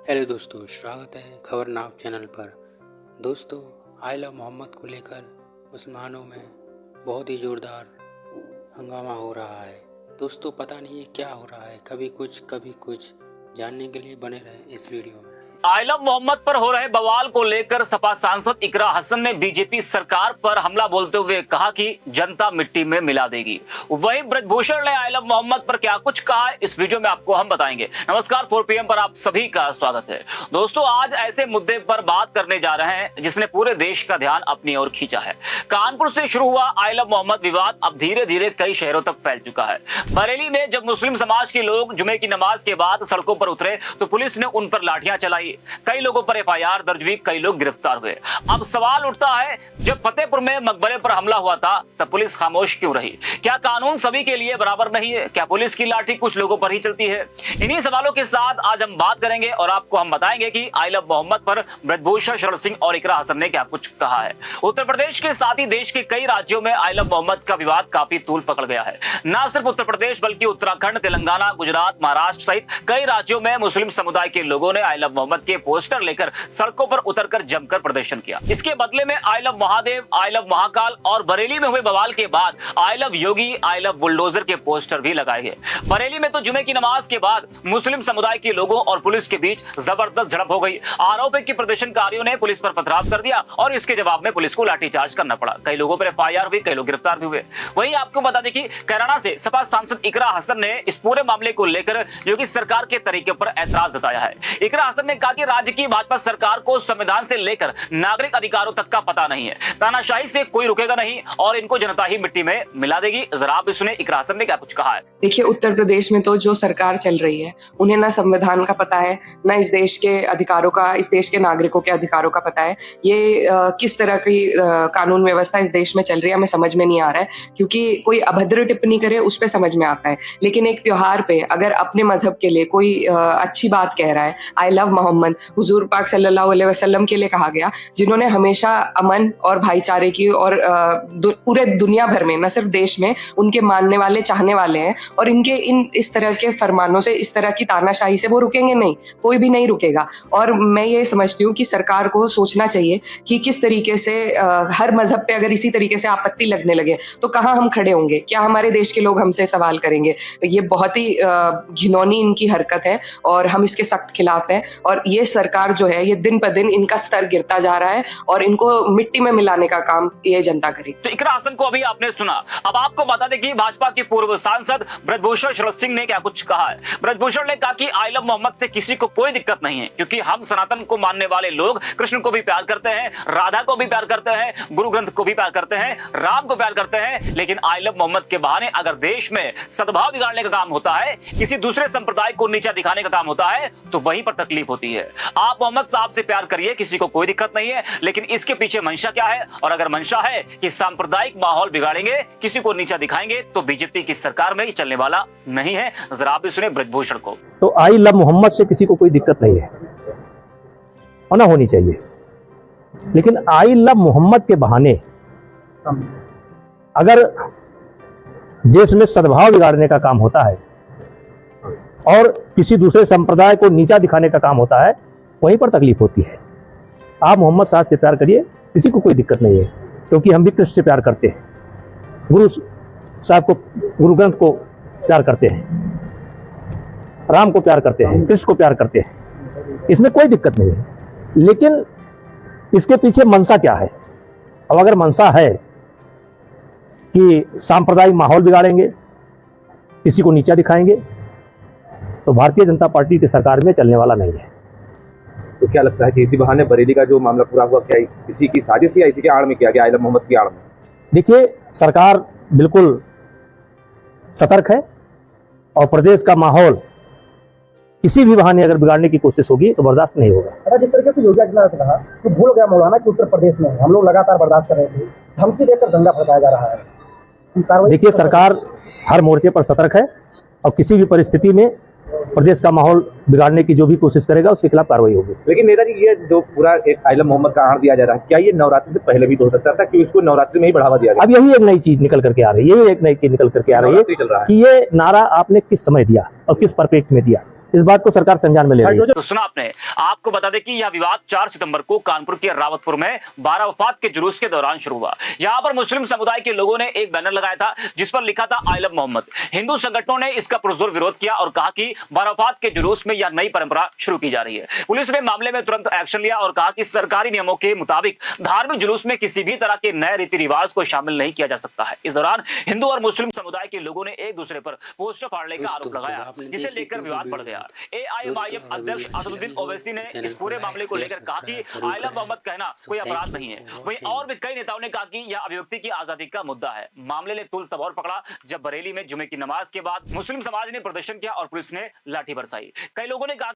Hello दोस्तों, स्वागत है खबर नाव चैनल पर। दोस्तों, आई लव मोहम्मद को लेकर मुसलमानों में बहुत ही ज़ोरदार हंगामा हो रहा है। दोस्तों, पता नहीं ये क्या हो रहा है, कभी कुछ जानने के लिए बने रहें इस वीडियो में। आई लव मोहम्मद पर हो रहे बवाल को लेकर सपा सांसद इकरा हसन ने बीजेपी सरकार पर हमला बोलते हुए कहा कि जनता मिट्टी में मिला देगी। वहीं ब्रजभूषण ने आई लव मोहम्मद पर क्या कुछ कहा है, इस वीडियो में आपको हम बताएंगे। नमस्कार, 4 PM पर आप सभी का स्वागत है। दोस्तों, आज ऐसे मुद्दे पर बात करने जा रहे हैं जिसने पूरे देश का ध्यान अपनी ओर खींचा है। कानपुर से शुरू हुआ आई लव मोहम्मद विवाद अब धीरे धीरे कई शहरों तक फैल चुका है। बरेली में जब मुस्लिम समाज के लोग जुमे की नमाज के बाद सड़कों पर उतरे तो पुलिस ने उन पर लाठियां चलाई। कई लोगों पर FIR दर्ज हुई, कई लोग गिरफ्तार हुए। अब सवाल उठता है, जब फतेहपुर में मकबरे पर हमला हुआ था तब पुलिस खामोश क्यों रही? क्या कानून सभी के लिए बराबर नहीं है? क्या पुलिस की लाठी कुछ लोगों पर ही चलती है? इन्हीं सवालों के साथ आज हम बात करेंगे और आपको हम बताएंगे कि आई लव मोहम्मद पर ब्रजभूषण शरण सिंह और इकरा हसन ने क्या कुछ कहा है। उत्तर प्रदेश के साथ ही देश के कई राज्यों में आई लव मोहम्मद का विवाद काफी तूल पकड़ गया है। न सिर्फ उत्तर प्रदेश बल्कि उत्तराखंड, तेलंगाना, गुजरात, महाराष्ट्र सहित कई राज्यों में मुस्लिम समुदाय के लोगों ने आई लव मोहम्मद के पोस्टर लेकर सड़कों पर उतरकर जमकर प्रदर्शन किया। इसके बदले में I love Mahadev, I love Mahakal और बरेली में हुए बवाल के बाद I love Yogi, I love bulldozer के पोस्टर भी लगाए गए। बरेली में तो जुमे की नमाज के बाद मुस्लिम समुदाय के लोगों और पुलिस के बीच जबरदस्त झड़प हो गई। आरोप है कि प्रदर्शनकारियों ने पुलिस पर पथराव कर दिया और इसके जवाब में पुलिस को लाठीचार्ज करना पड़ा। कई लोगों पर FIR हुई, कई लोग गिरफ्तार भी हुए। वहीं आपको बता दें कि कैराना से सपा सांसद इकरा हसन ने इस पूरे मामले को लेकर योगी सरकार के तरीके पर ऐतराज जताया है। इकरा हसन ने कहा कि राज्य की भाजपा सरकार को संविधान से लेकर नागरिक अधिकारों तक का पता नहीं है। तानाशाही से कोई रुकेगा नहीं और इनको जनता ही मिट्टी में मिला देगी। जरा आप सुने इकरा हसन ने क्या कुछ कहा है। देखिए, उत्तर प्रदेश में तो जो सरकार चल रही है उन्हें ना संविधान का पता है, ना इस देश के अधिकारों का, इस देश के नागरिकों के अधिकारों का पता है। ये किस तरह की कानून व्यवस्था इस देश में चल रही है हमें समझ में नहीं आ रहा है, क्योंकि कोई अभद्र टिप्पणी करे उस पर समझ में आता है, लेकिन एक त्योहार पे अगर अपने मजहब के लिए कोई अच्छी बात कह रहा है, आई लव मोहम्मद हुजूर पाक सल्लल्लाहु अलैहि वसल्लम के लिए कहा गया, जिन्होंने हमेशा अमन और भाईचारे की और पूरे दुनिया भर में, न सिर्फ देश में, उनके मानने वाले, चाहने वाले हैं। और इनके इस तरह के फरमानों से, इस तरह की तानाशाही से वो रुकेंगे नहीं, कोई भी नहीं रुकेगा। और मैं ये समझती हूँ कि सरकार को सोचना चाहिए कि किस तरीके से हर मजहब पे अगर इसी तरीके से आपत्ति लगने लगे तो कहाँ हम खड़े होंगे, क्या हमारे देश के लोग हमसे सवाल करेंगे। ये बहुत ही घिनौनी इनकी हरकत है और हम इसके सख्त खिलाफ हैं। और ये सरकार जो है, ये दिन पर दिन इनका स्तर गिरता जा रहा है और इनको मिट्टी में मिलाने का काम ये जनता करेगी। तो इकरा हसन को अभी आपने सुना। अब आपको बता दें कि भाजपा के पूर्व सांसद ब्रजभूषण शरण सिंह ने क्या कुछ कहा है। ब्रजभूषण ने कहा कि आई लव मोहम्मद से किसी को कोई दिक्कत नहीं है, क्योंकि हम सनातन को मानने वाले लोग कृष्ण को भी प्यार करते हैं, राधा को भी प्यार करते हैं, गुरु ग्रंथ को भी प्यार करते हैं, राम को प्यार करते हैं। लेकिन आई लव मोहम्मद के बहाने अगर देश में सद्भाव बिगाड़ने का काम होता है, किसी दूसरे संप्रदाय को नीचा दिखाने का काम होता है, तो वहीं पर तकलीफ होती है। आप मोहम्मद साहब से प्यार करिए, किसी को कोई दिक्कत नहीं है, लेकिन इसके पीछे मंशा क्या है? और अगर मंशा है कि सांप्रदायिक माहौल बिगाड़ेंगे, किसी को नीचा दिखाएंगे, तो बीजेपी की सरकार में ही चलने वाला नहीं है। जरा आप भी सुने ब्रजभूषण को। तो आई लव मोहम्मद से किसी को कोई दिक्कत नहीं है और ना होनी चाहिए, लेकिन आई लव मोहम्मद के बहाने अगर देश में सद्भाव बिगाड़ने का काम होता है और किसी दूसरे संप्रदाय को नीचा दिखाने का काम होता है, वहीं पर तकलीफ होती है। आप मोहम्मद साहब से प्यार करिए, किसी को कोई दिक्कत नहीं है, क्योंकि हम भी कृष्ण से प्यार करते हैं, गुरु साहब को, गुरु ग्रंथ को प्यार करते हैं, राम को प्यार करते हैं, कृष्ण को प्यार करते हैं, इसमें कोई दिक्कत नहीं है। लेकिन इसके पीछे मनसा क्या है? अब अगर मनसा है कि सांप्रदायिक माहौल बिगाड़ेंगे, किसी को नीचा दिखाएंगे, तो भारतीय जनता पार्टी की सरकार में चलने वाला नहीं है। तो क्या लगता है कि इसी बहाने बरेली का जो मामला पूरा हुआ, क्या किसी की साजिश या इसी के आड़ में किया गया, आई लव मोहम्मद की आड़ में? देखिए, सरकार बिल्कुल सतर्क है और प्रदेश का माहौल किसी भी बहाने अगर बिगाड़ने की कोशिश होगी तो बर्दाश्त नहीं होगा। जिस तरीके से योगी आदित्यनाथ ने कहा कि भूल गया मौलाना कि उत्तर प्रदेश में हम लोग लगातार बर्दाश्त कर रहे थे, धमकी देकर दंगा भड़काया जा रहा है। देखिए, सरकार हर मोर्चे पर सतर्क है और किसी भी परिस्थिति में प्रदेश का माहौल बिगाड़ने की जो भी कोशिश करेगा उसके खिलाफ कार्रवाई होगी। लेकिन नेताजी, ये जो पूरा एक आई लव मोहम्मद का आड़ दिया जा रहा है, क्या ये नवरात्रि से पहले भी हो सकता था कि इसको नवरात्रि में ही बढ़ावा दिया गया? अब यही एक नई चीज निकल करके आ रही है, ये एक नई चीज निकल करके आ रही है कि ये नारा आपने किस समय दिया और किस परिप्रेक्ष्य में दिया। इस बात को सरकार संज्ञान में ले रही है। तो सुना आपने। आपको बता दें कि यह विवाद 4 सितंबर को कानपुर के रावतपुर में 12 वफात के जुलूस के दौरान शुरू हुआ। यहां पर मुस्लिम समुदाय के लोगों ने एक बैनर लगाया था जिस पर लिखा था आई लव मोहम्मद। हिंदू संगठनों ने इसका पुरजोर विरोध किया और कहा कि 12 वफात के जुलूस में यह नई परंपरा शुरू की जा रही है। पुलिस ने मामले में तुरंत एक्शन लिया और कहा कि सरकारी नियमों के मुताबिक धार्मिक जुलूस में किसी भी तरह के नए रीति रिवाज को शामिल नहीं किया जा सकता है। इस दौरान हिंदू और मुस्लिम समुदाय के लोगों ने एक दूसरे पर पोस्टर फाड़ने का आरोप लगाया, जिसे लेकर विवाद बढ़ गया। AIMIM अध्यक्ष असदुद्दीन ओवैसी ने इस पूरे मामले को लेकर कहा कि आई लव मोहम्मद कहना कोई अपराध नहीं है। वहीं और भी कई नेताओं ने कहा कि यह अभिव्यक्ति की आजादी का मुद्दा है। मामले ने तुल तब और पकड़ा जब बरेली में जुमे की नमाज के बाद मुस्लिम समाज ने प्रदर्शन किया और पुलिस ने लाठी बरसाई। कई लोगों ने कहा